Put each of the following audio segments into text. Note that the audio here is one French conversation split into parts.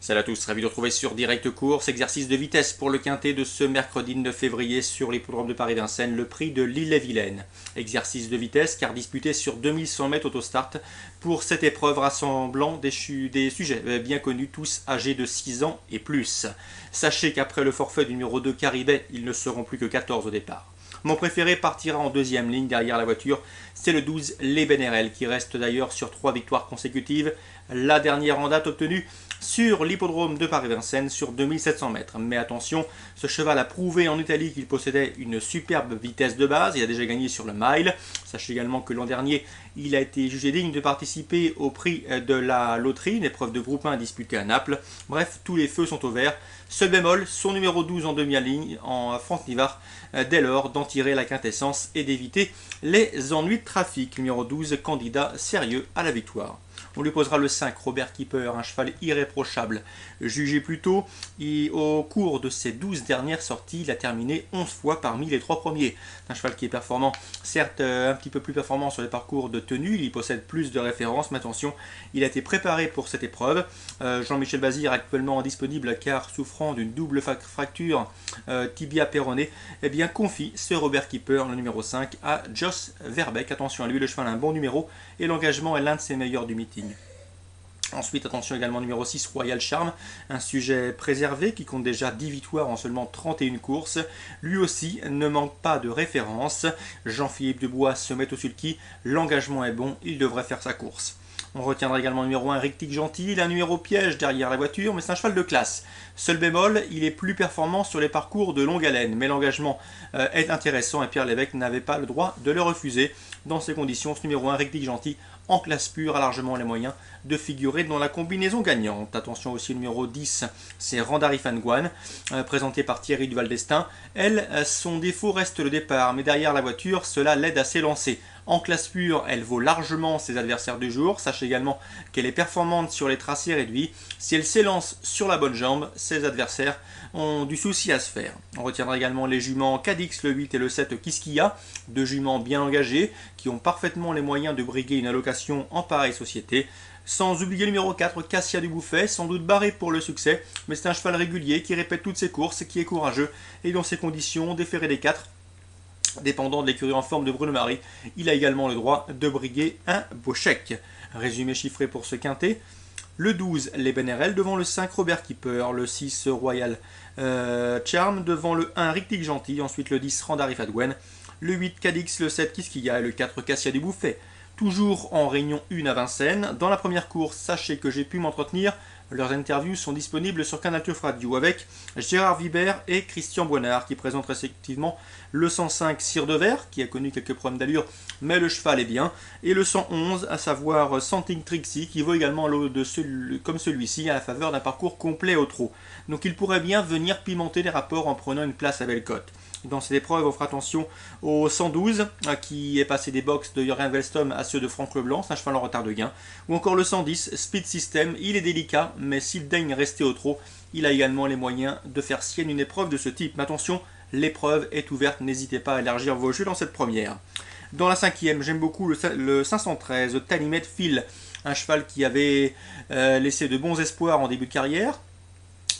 Salut à tous, ravi de retrouver sur Direct Course, exercice de vitesse pour le quintet de ce mercredi 9 février sur l'hippodrome de Paris-Vincennes, le prix de l'Ille-et-Vilaine. Exercice de vitesse car disputé sur 2100 mètres autostart pour cette épreuve rassemblant des sujets bien connus, tous âgés de 6 ans et plus. Sachez qu'après le forfait du numéro 2 Caribet, ils ne seront plus que 14 au départ. Mon préféré partira en deuxième ligne derrière la voiture, c'est le 12 Les Bénérel qui reste d'ailleurs sur 3 victoires consécutives, la dernière en date obtenue sur l'hippodrome de Paris-Vincennes sur 2700 mètres. Mais attention, ce cheval a prouvé en Italie qu'il possédait une superbe vitesse de base, il a déjà gagné sur le mile. Sachez également que l'an dernier, il a été jugé digne de participer au prix de la loterie, une épreuve de groupe 1 disputée à Naples. Bref, tous les feux sont au vert. Seul bémol, son numéro 12 en demi-ligne, en Franck Nivard, dès lors d'en tirer la quintessence et d'éviter les ennuis de trafic. Numéro 12, candidat sérieux à la victoire. On lui posera le 5, Robert Keeper, un cheval irréprochable. Jugé plus tôt, au cours de ses 12 dernières sorties, il a terminé 11 fois parmi les 3 premiers. Un cheval qui est performant, certes un petit peu plus performant sur les parcours de tenue, il y possède plus de références, mais attention, il a été préparé pour cette épreuve. Jean-Michel Bazir, actuellement indisponible car souffrant d'une double fracture tibia péroné, eh bien confie ce Robert Keeper, le numéro 5, à Jos Verbeek. Attention à lui, le cheval a un bon numéro et l'engagement est l'un de ses meilleurs du meeting. Ensuite, attention également numéro 6, Royal Charm, un sujet préservé qui compte déjà 10 victoires en seulement 31 courses. Lui aussi ne manque pas de référence. Jean-Philippe Dubois se met au sulky, l'engagement est bon, il devrait faire sa course. On retiendra également le numéro 1, Rictic Gentil, il a un numéro piège derrière la voiture, mais c'est un cheval de classe. Seul bémol, il est plus performant sur les parcours de longue haleine, mais l'engagement est intéressant et Pierre Lévesque n'avait pas le droit de le refuser. Dans ces conditions, ce numéro 1, Rictic Gentil, en classe pure, a largement les moyens de figurer dans la combinaison gagnante. Attention aussi au numéro 10, c'est Randari Fangouane, présenté par Thierry Duval d'Estaing. Elle, son défaut reste le départ, mais derrière la voiture, cela l'aide à s'élancer. En classe pure, elle vaut largement ses adversaires du jour. Sachez également qu'elle est performante sur les tracés réduits. Si elle s'élance sur la bonne jambe, ses adversaires ont du souci à se faire. On retiendra également les juments Cadix, le 8 et le 7 Kiskia, deux juments bien engagés qui ont parfaitement les moyens de briguer une allocation en pareille société. Sans oublier le numéro 4, Cassia du Bouffet, sans doute barré pour le succès, mais c'est un cheval régulier qui répète toutes ses courses, qui est courageux, et dans ces conditions, déféré des 4, dépendant de l'écurie en forme de Bruno Marie, il a également le droit de briguer un beau chèque. Résumé chiffré pour ce quintet. Le 12, les Bénérel devant le 5, Robert Keeper, le 6, Royal Charm devant le 1, Rictic Gentil, ensuite le 10, Randari Fangouane, le 8, Cadix, le 7, Kiskia et le 4, Cassia du Bouffet. Toujours en réunion 1 à Vincennes. Dans la première course, sachez que j'ai pu m'entretenir. Leurs interviews sont disponibles sur Canal Turf Radio avec Gérard Vibert et Christian Boinard qui présentent respectivement le 105 Cire de Verre qui a connu quelques problèmes d'allure mais le cheval est bien et le 111 à savoir Santing Trixie qui vaut également l'eau comme celui-ci à la faveur d'un parcours complet au trot. Donc il pourrait bien venir pimenter les rapports en prenant une place à Bellecote. Dans cette épreuve, on fera attention au 112 qui est passé des box de Jörgen Wellstom à ceux de Franck Leblanc, c'est un cheval en retard de gain. Ou encore le 110 Speed System, il est délicat, mais s'il daigne rester au trot, il a également les moyens de faire sienne une épreuve de ce type. Mais attention, l'épreuve est ouverte, n'hésitez pas à élargir vos jeux dans cette première. Dans la cinquième, j'aime beaucoup le 513 Talimet Phil, un cheval qui avait laissé de bons espoirs en début de carrière.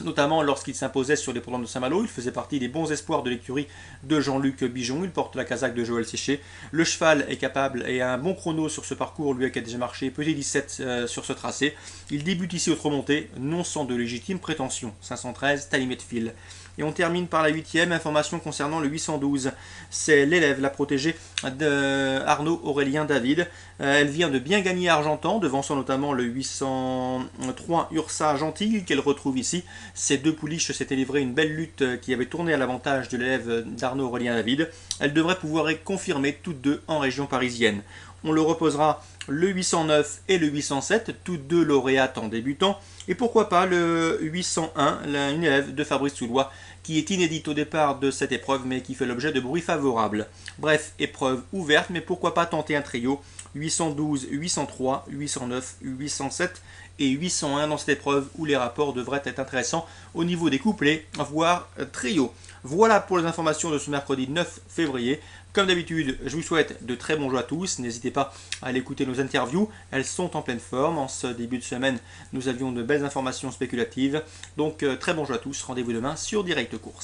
Notamment lorsqu'il s'imposait sur les programmes de Saint-Malo, il faisait partie des bons espoirs de l'écurie de Jean-Luc Bijon, il porte la casaque de Joël Séché. Le cheval est capable et a un bon chrono sur ce parcours, lui qui a déjà marché, petit 17 sur ce tracé. Il débute ici au trot-monté, non sans de légitimes prétentions. 513, Talimet Phil. Et on termine par la 8e information concernant le 812. C'est l'élève, la protégée d'Arnaud Aurélien David. Elle vient de bien gagner à Argentan, devançant notamment le 803 Ursa Gentil qu'elle retrouve ici. Ces deux pouliches s'étaient livrées une belle lutte qui avait tourné à l'avantage de l'élève d'Arnaud Aurélien David. Elle devrait pouvoir être confirmée toutes deux en région parisienne. On le reposera le 809 et le 807, toutes deux lauréates en débutant. Et pourquoi pas le 801, une élève de Fabrice Soulois, qui est inédite au départ de cette épreuve, mais qui fait l'objet de bruits favorables. Bref, épreuve ouverte, mais pourquoi pas tenter un trio 812, 803, 809, 807 et 801 dans cette épreuve où les rapports devraient être intéressants au niveau des couplets, voire trio. Voilà pour les informations de ce mercredi 9 février. Comme d'habitude, je vous souhaite de très bons jeux à tous. N'hésitez pas à aller écouter nos interviews. Elles sont en pleine forme. En ce début de semaine, nous avions de belles informations spéculatives. Donc très bons jeux à tous. Rendez-vous demain sur Direct Course.